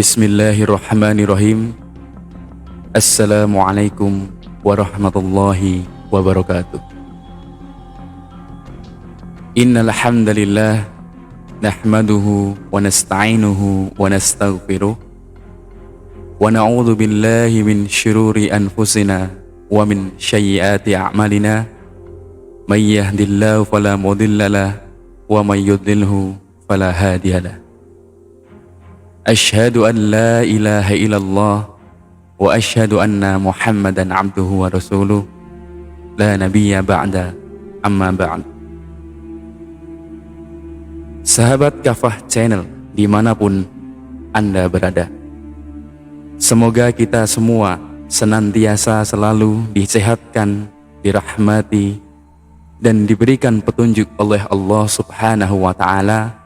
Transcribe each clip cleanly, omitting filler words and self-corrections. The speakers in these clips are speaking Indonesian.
Bismillahirrahmanirrahim. Assalamualaikum warahmatullahi wabarakatuh. Innal hamdalillah nahmaduhu wa nasta'inuhu wa nastaghfiruh wa na'udzu billahi min syururi anfusina wa min sayyiati a'malina. May yahdihillahu fala mudhillalah wa may yudlilhu fala hadiyalah. Asyhadu an la ilaha illallah wa asyhadu anna Muhammadan abduhu wa rasuluh la nabiyya ba'da amma ba'd. Sahabat Kafah Channel dimanapun Anda berada, semoga kita semua senantiasa selalu disehatkan, dirahmati, dan diberikan petunjuk oleh Allah Subhanahu wa Ta'ala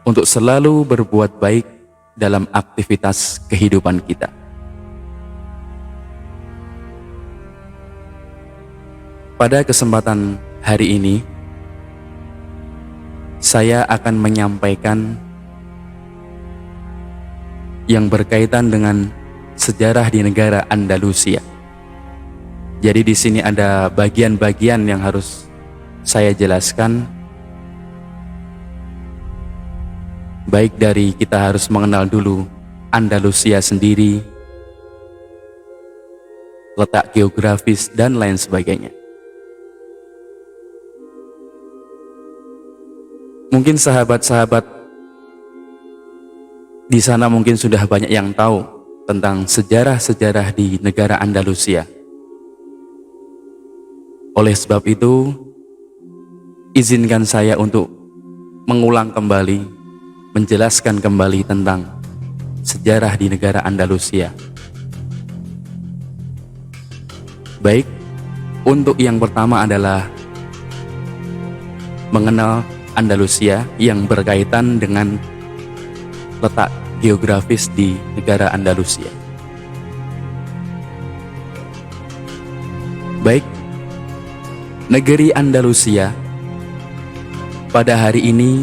untuk selalu berbuat baik dalam aktivitas kehidupan kita. Pada kesempatan hari ini, saya akan menyampaikan yang berkaitan dengan sejarah di negara Andalusia. Jadi di sini ada bagian-bagian yang harus saya jelaskan. Baik dari kita harus mengenal dulu Andalusia sendiri, letak geografis dan lain sebagainya. Mungkin sahabat-sahabat di sana mungkin sudah banyak yang tahu tentang sejarah-sejarah di negara Andalusia. Oleh sebab itu, izinkan saya untuk mengulang kembali, menjelaskan kembali tentang sejarah di negara Andalusia. Baik, untuk yang pertama adalah mengenal Andalusia yang berkaitan dengan letak geografis di negara Andalusia. Baik, negeri Andalusia pada hari ini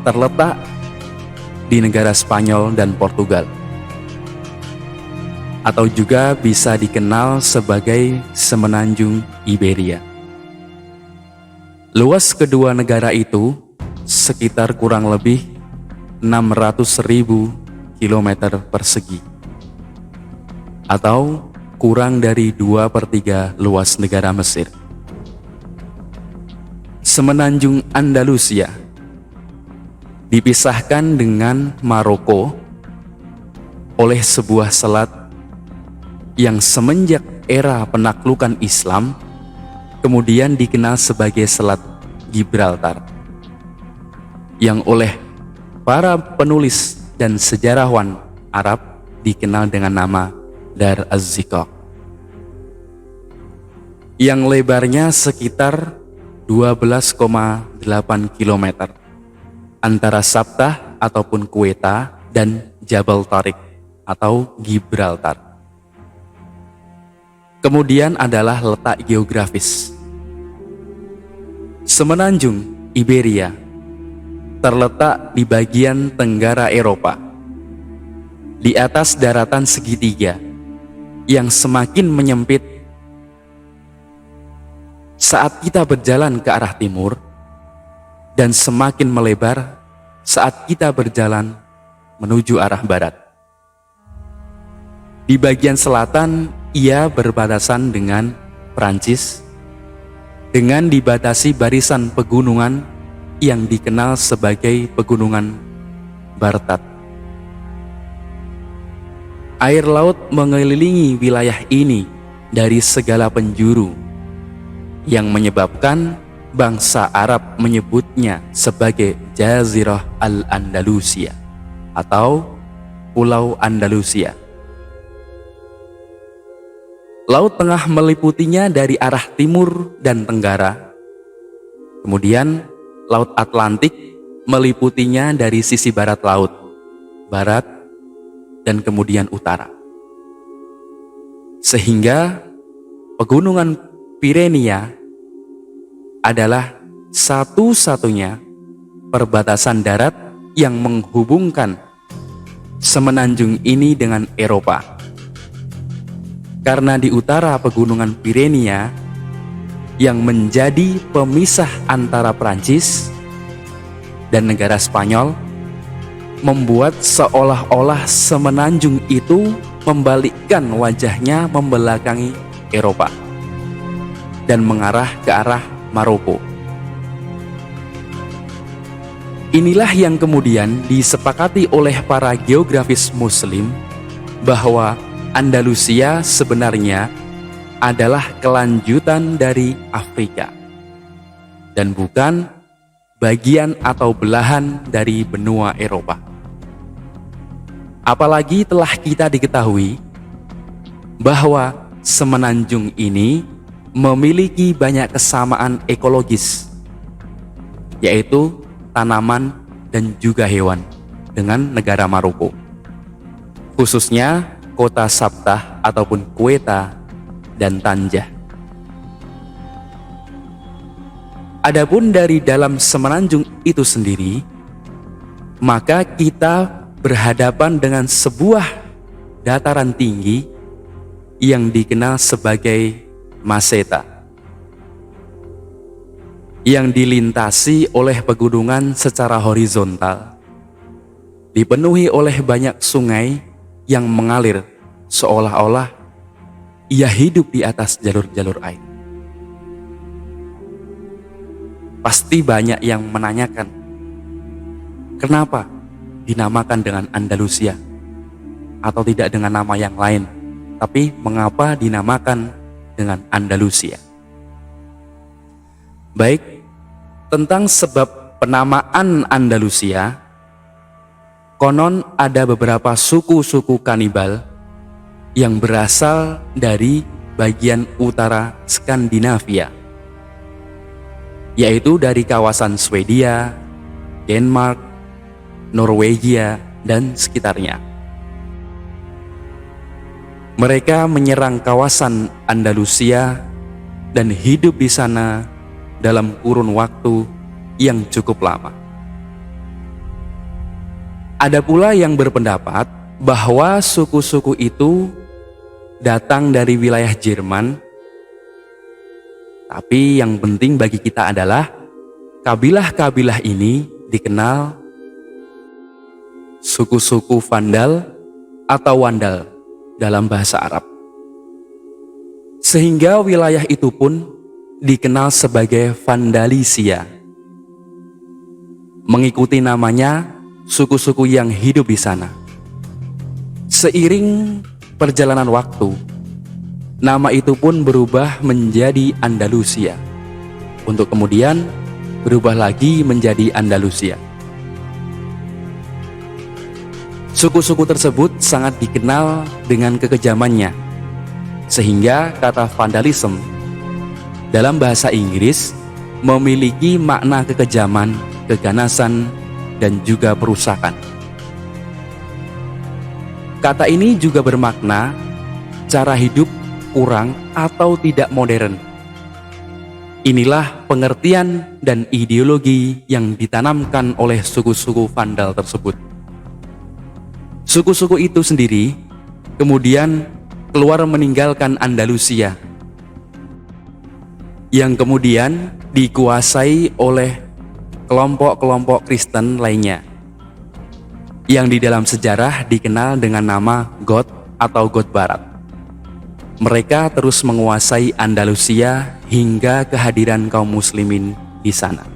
terletak di negara Spanyol dan Portugal, atau juga bisa dikenal sebagai Semenanjung Iberia. Luas kedua negara itu sekitar kurang lebih 600.000 km persegi, atau kurang dari 2/3 luas negara Mesir. Semenanjung Andalusia dipisahkan dengan Maroko oleh sebuah selat yang semenjak era penaklukan Islam kemudian dikenal sebagai Selat Gibraltar, yang oleh para penulis dan sejarawan Arab dikenal dengan nama Dar Az-Ziqaq, yang lebarnya sekitar 12,8 km antara Sabtah ataupun Quetta dan Jabal Tariq atau Gibraltar. Kemudian adalah letak geografis. Semenanjung Iberia terletak di bagian tenggara Eropa, di atas daratan segitiga yang semakin menyempit saat kita berjalan ke arah timur dan semakin melebar saat kita berjalan menuju arah barat. Di bagian selatan, ia berbatasan dengan Prancis, dengan dibatasi barisan pegunungan yang dikenal sebagai Pegunungan Bartat. Air laut mengelilingi wilayah ini dari segala penjuru, yang menyebabkan bangsa Arab menyebutnya sebagai Jazirah Al-Andalusia atau Pulau Andalusia. Laut Tengah meliputinya dari arah timur dan tenggara. Kemudian Laut Atlantik meliputinya dari sisi barat laut, barat, dan kemudian utara. Sehingga Pegunungan Pirenia adalah satu-satunya perbatasan darat yang menghubungkan semenanjung ini dengan Eropa. Karena di utara pegunungan Pirenia yang menjadi pemisah antara Prancis dan negara Spanyol, membuat seolah-olah semenanjung itu membalikkan wajahnya membelakangi Eropa dan mengarah ke arah Maroko. Inilah yang kemudian disepakati oleh para geografis Muslim bahwa Andalusia sebenarnya adalah kelanjutan dari Afrika dan bukan bagian atau belahan dari benua Eropa. Apalagi telah kita diketahui bahwa semenanjung ini memiliki banyak kesamaan ekologis, yaitu tanaman dan juga hewan dengan negara Maroko, khususnya kota Sabtah ataupun Quetta dan Tanjah. Adapun dari dalam semenanjung itu sendiri, maka kita berhadapan dengan sebuah dataran tinggi yang dikenal sebagai Meseta, yang dilintasi oleh pegunungan secara horizontal, dipenuhi oleh banyak sungai yang mengalir seolah-olah ia hidup di atas jalur-jalur air. Pasti banyak yang menanyakan, kenapa dinamakan dengan Andalusia atau tidak dengan nama yang lain, tapi mengapa dinamakan dengan Andalusia? Baik, tentang sebab penamaan Andalusia, konon ada beberapa suku-suku kanibal yang berasal dari bagian utara Skandinavia, yaitu dari kawasan Swedia, Denmark, Norwegia, dan sekitarnya. Mereka menyerang kawasan Andalusia dan hidup di sana dalam kurun waktu yang cukup lama. Ada pula yang berpendapat bahwa suku-suku itu datang dari wilayah Jerman, tapi yang penting bagi kita adalah kabilah-kabilah ini dikenal suku-suku Vandal atau Wandal dalam bahasa Arab, sehingga wilayah itu pun dikenal sebagai Vandalisia, mengikuti namanya suku-suku yang hidup di sana. Seiring perjalanan waktu, nama itu pun berubah menjadi Andalusia, untuk kemudian berubah lagi menjadi Andalusia. Suku-suku tersebut sangat dikenal dengan kekejamannya, sehingga kata vandalism dalam bahasa Inggris memiliki makna kekejaman, keganasan, dan juga perusakan. Kata ini juga bermakna cara hidup kurang atau tidak modern. Inilah pengertian dan ideologi yang ditanamkan oleh suku-suku Vandal tersebut. Suku-suku itu sendiri kemudian keluar meninggalkan Andalusia, yang kemudian dikuasai oleh kelompok-kelompok Kristen lainnya, yang di dalam sejarah dikenal dengan nama Goth atau Goth Barat. Mereka terus menguasai Andalusia hingga kehadiran kaum muslimin di sana.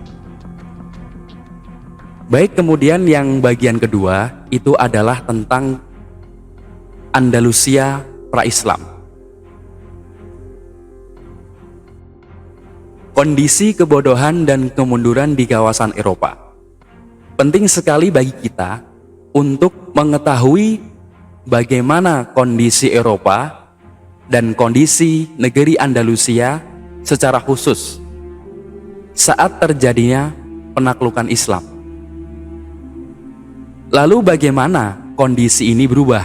Baik, kemudian yang bagian kedua itu adalah tentang Andalusia pra-Islam. Kondisi kebodohan dan kemunduran di kawasan Eropa. Penting sekali bagi kita untuk mengetahui bagaimana kondisi Eropa dan kondisi negeri Andalusia secara khusus saat terjadinya penaklukan Islam. Lalu bagaimana kondisi ini berubah?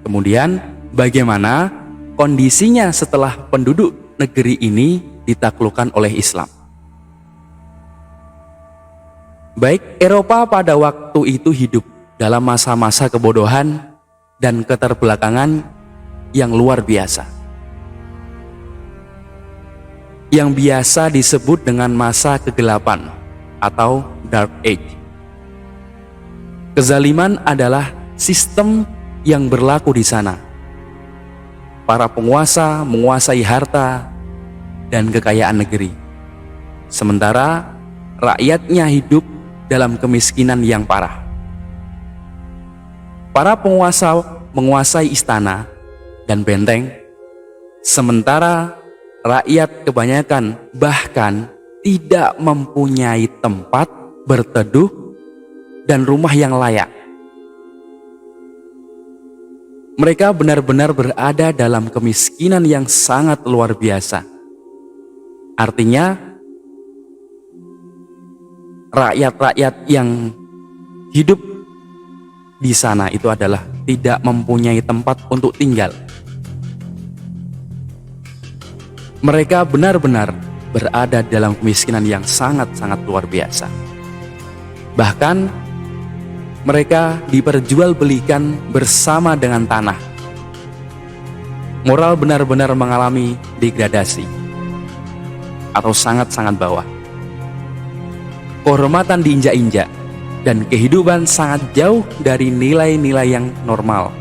Kemudian bagaimana kondisinya setelah penduduk negeri ini ditaklukkan oleh Islam? Baik, Eropa pada waktu itu hidup dalam masa-masa kebodohan dan keterbelakangan yang luar biasa, yang biasa disebut dengan masa kegelapan atau Dark Age. Kezaliman adalah sistem yang berlaku di sana. Para penguasa menguasai harta dan kekayaan negeri, sementara rakyatnya hidup dalam kemiskinan yang parah. Para penguasa menguasai istana dan benteng, sementara rakyat kebanyakan bahkan tidak mempunyai tempat berteduh dan rumah yang layak. Mereka benar-benar berada dalam kemiskinan yang sangat luar biasa. Artinya, rakyat-rakyat yang hidup di sana itu adalah tidak mempunyai tempat untuk tinggal. Mereka benar-benar berada dalam kemiskinan yang sangat-sangat luar biasa. Bahkan mereka diperjualbelikan bersama dengan tanah. Moral benar-benar mengalami degradasi atau sangat-sangat bawah. Kehormatan diinjak-injak dan kehidupan sangat jauh dari nilai-nilai yang normal.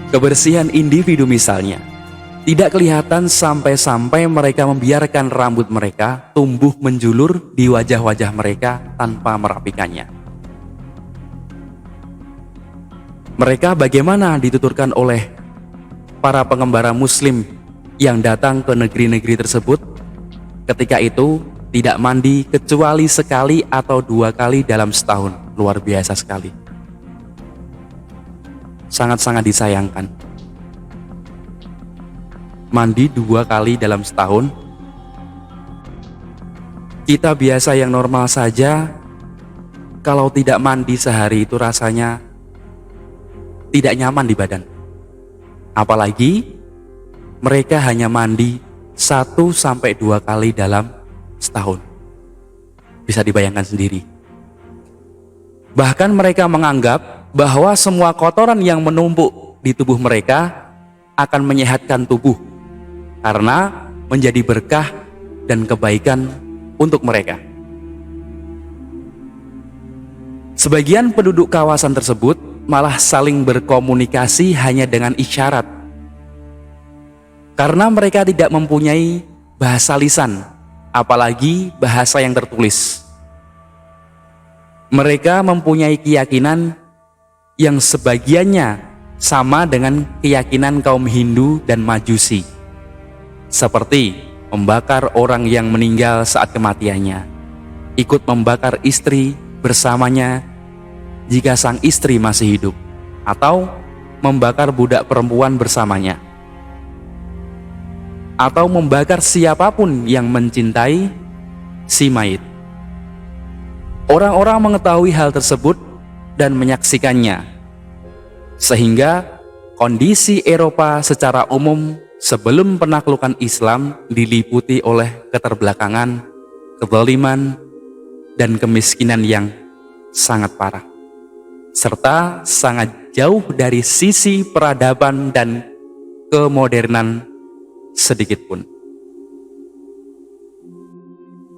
Kebersihan individu misalnya tidak kelihatan sampai-sampai mereka membiarkan rambut mereka tumbuh menjulur di wajah-wajah mereka tanpa merapikannya. Mereka bagaimana dituturkan oleh para pengembara muslim yang datang ke negeri-negeri tersebut? Ketika itu tidak mandi kecuali sekali atau 2 kali dalam setahun. Luar biasa sekali. Sangat-sangat disayangkan. Mandi 2 kali dalam setahun. Kita biasa yang normal saja, kalau tidak mandi sehari itu rasanya tidak nyaman di badan. Apalagi mereka hanya mandi 1-2 kali dalam setahun. Bisa dibayangkan sendiri. Bahkan mereka menganggap bahwa semua kotoran yang menumpuk di tubuh mereka akan menyehatkan tubuh, karena menjadi berkah dan kebaikan untuk mereka. Sebagian penduduk kawasan tersebut malah saling berkomunikasi hanya dengan isyarat, karena mereka tidak mempunyai bahasa lisan, apalagi bahasa yang tertulis. Mereka mempunyai keyakinan yang sebagiannya sama dengan keyakinan kaum Hindu dan Majusi, seperti membakar orang yang meninggal saat kematiannya, ikut membakar istri bersamanya jika sang istri masih hidup, atau membakar budak perempuan bersamanya, atau membakar siapapun yang mencintai si mayit. Orang-orang mengetahui hal tersebut dan menyaksikannya, sehingga kondisi Eropa secara umum sebelum penaklukan Islam diliputi oleh keterbelakangan, kezaliman, dan kemiskinan yang sangat parah, serta sangat jauh dari sisi peradaban dan kemodernan sedikitpun.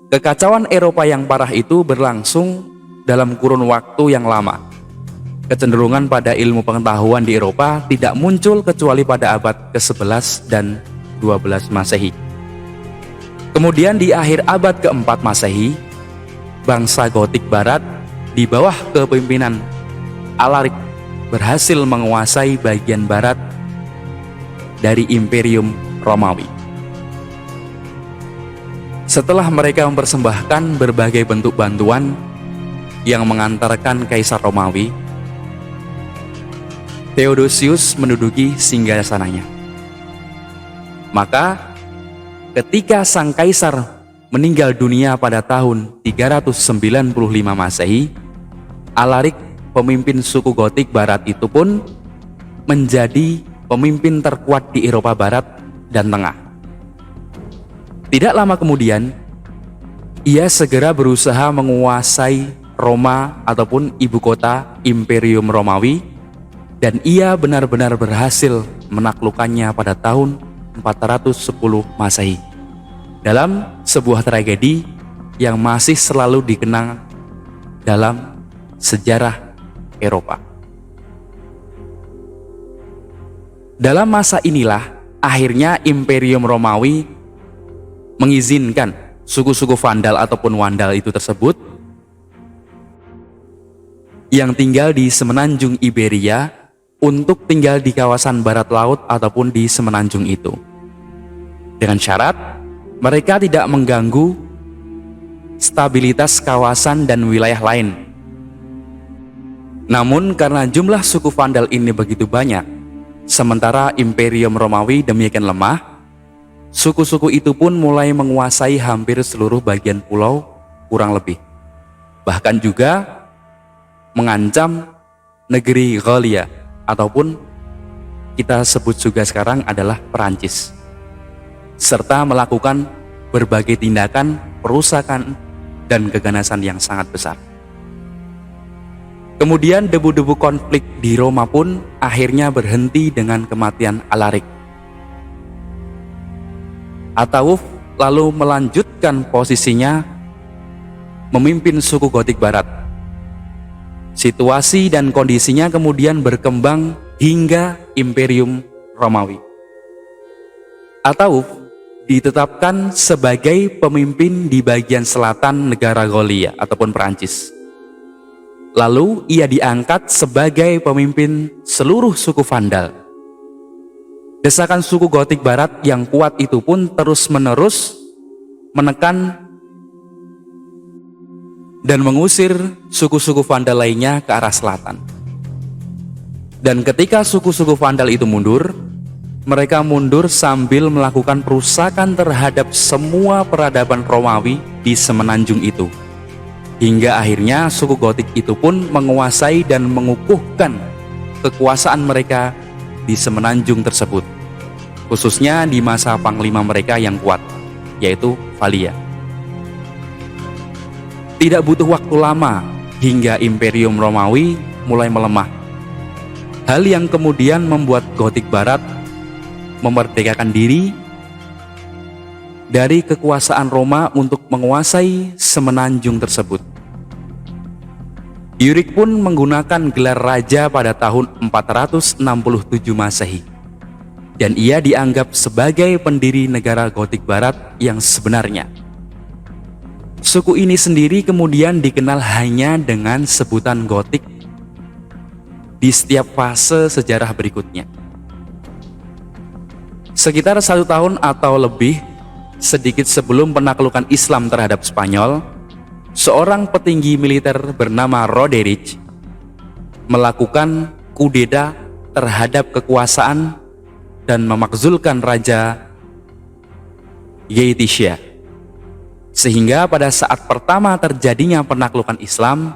Kekacauan Eropa yang parah itu berlangsung dalam kurun waktu yang lama. Kecenderungan pada ilmu pengetahuan di Eropa tidak muncul kecuali pada abad ke-11 dan 12 Masehi. Kemudian di akhir abad ke-4 Masehi, bangsa Gotik Barat di bawah kepemimpinan Alaric berhasil menguasai bagian barat dari Imperium Romawi. Setelah mereka mempersembahkan berbagai bentuk bantuan yang mengantarkan Kaisar Romawi, Theodosius menduduki singgasananya. Maka ketika sang kaisar meninggal dunia pada tahun 395 Masehi, Alaric, pemimpin suku Gotik Barat itu pun menjadi pemimpin terkuat di Eropa Barat dan Tengah. Tidak lama kemudian, ia segera berusaha menguasai Roma ataupun ibu kota Imperium Romawi, dan ia benar-benar berhasil menaklukkannya pada tahun 410 Masehi dalam sebuah tragedi yang masih selalu dikenang dalam sejarah Eropa. Dalam masa inilah akhirnya Imperium Romawi mengizinkan suku-suku Vandal ataupun Wandal itu tersebut yang tinggal di semenanjung Iberia untuk tinggal di kawasan barat laut ataupun di semenanjung itu, dengan syarat mereka tidak mengganggu stabilitas kawasan dan wilayah lain. Namun karena jumlah suku Vandal ini begitu banyak, sementara Imperium Romawi demikian lemah, suku-suku itu pun mulai menguasai hampir seluruh bagian pulau kurang lebih. Bahkan juga mengancam negeri Galia ataupun kita sebut juga sekarang adalah Perancis, serta melakukan berbagai tindakan perusakan dan keganasan yang sangat besar. Kemudian debu-debu konflik di Roma pun akhirnya berhenti dengan kematian Alaric. Ataulf lalu melanjutkan posisinya memimpin suku Gotik Barat. Situasi dan kondisinya kemudian berkembang hingga Imperium Romawi. Ataulf ditetapkan sebagai pemimpin di bagian selatan negara Galia ataupun Perancis. Lalu ia diangkat sebagai pemimpin seluruh suku Vandal. Desakan suku Gotik Barat yang kuat itu pun terus-menerus menekan dan mengusir suku-suku Vandal lainnya ke arah selatan. Dan ketika suku-suku Vandal itu mundur, mereka mundur sambil melakukan perusakan terhadap semua peradaban Romawi di semenanjung itu. Hingga akhirnya suku Gotik itu pun menguasai dan mengukuhkan kekuasaan mereka di semenanjung tersebut, khususnya di masa panglima mereka yang kuat, yaitu Valia. Tidak butuh waktu lama hingga Imperium Romawi mulai melemah. Hal yang kemudian membuat Gotik Barat memerdekakan diri dari kekuasaan Roma untuk menguasai semenanjung tersebut. Yurik pun menggunakan gelar raja pada tahun 467 Masehi, dan ia dianggap sebagai pendiri negara Gotik Barat yang sebenarnya. Suku ini sendiri kemudian dikenal hanya dengan sebutan Gotik di setiap fase sejarah berikutnya. Sekitar 1 tahun atau lebih sedikit sebelum penaklukan Islam terhadap Spanyol, seorang petinggi militer bernama Roderick melakukan kudeta terhadap kekuasaan dan memakzulkan Raja Yaitisya. Sehingga pada saat pertama terjadinya penaklukan Islam,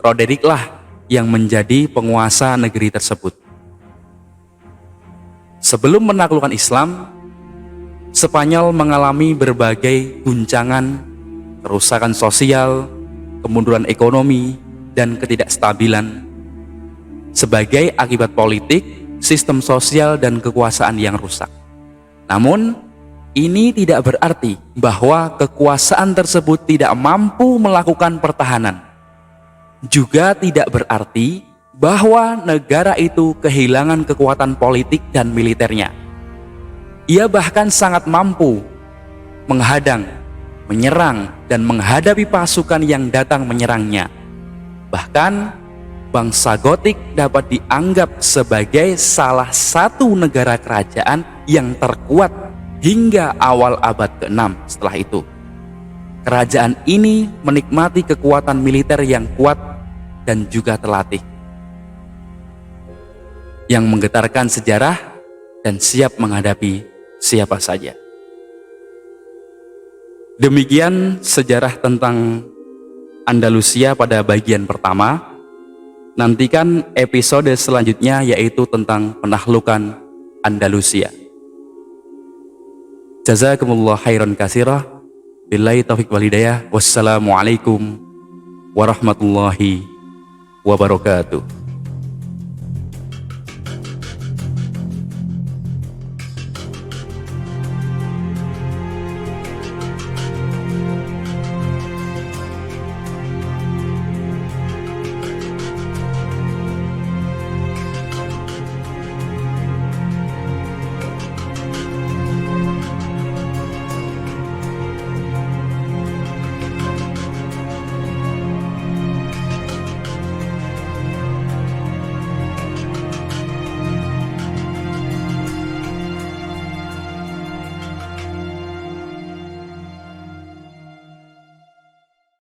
Roderick lah yang menjadi penguasa negeri tersebut. Sebelum menaklukkan Islam, Spanyol mengalami berbagai guncangan, kerusakan sosial, kemunduran ekonomi, dan ketidakstabilan sebagai akibat politik, sistem sosial, dan kekuasaan yang rusak. Namun, ini tidak berarti bahwa kekuasaan tersebut tidak mampu melakukan pertahanan. Juga tidak berarti bahwa negara itu kehilangan kekuatan politik dan militernya. Ia bahkan sangat mampu menghadang, menyerang, dan menghadapi pasukan yang datang menyerangnya. Bahkan, bangsa Gotik dapat dianggap sebagai salah satu negara kerajaan yang terkuat hingga awal abad ke-6 setelah itu. Kerajaan ini menikmati kekuatan militer yang kuat dan juga terlatih, yang menggetarkan sejarah dan siap menghadapi siapa saja. Demikian sejarah tentang Andalusia pada bagian pertama. Nantikan episode selanjutnya, yaitu tentang penaklukan Andalusia. Jazakumullah khairan katsirah. Billahi taufiq wal hidayah. Wassalamualaikum warahmatullahi wabarakatuh.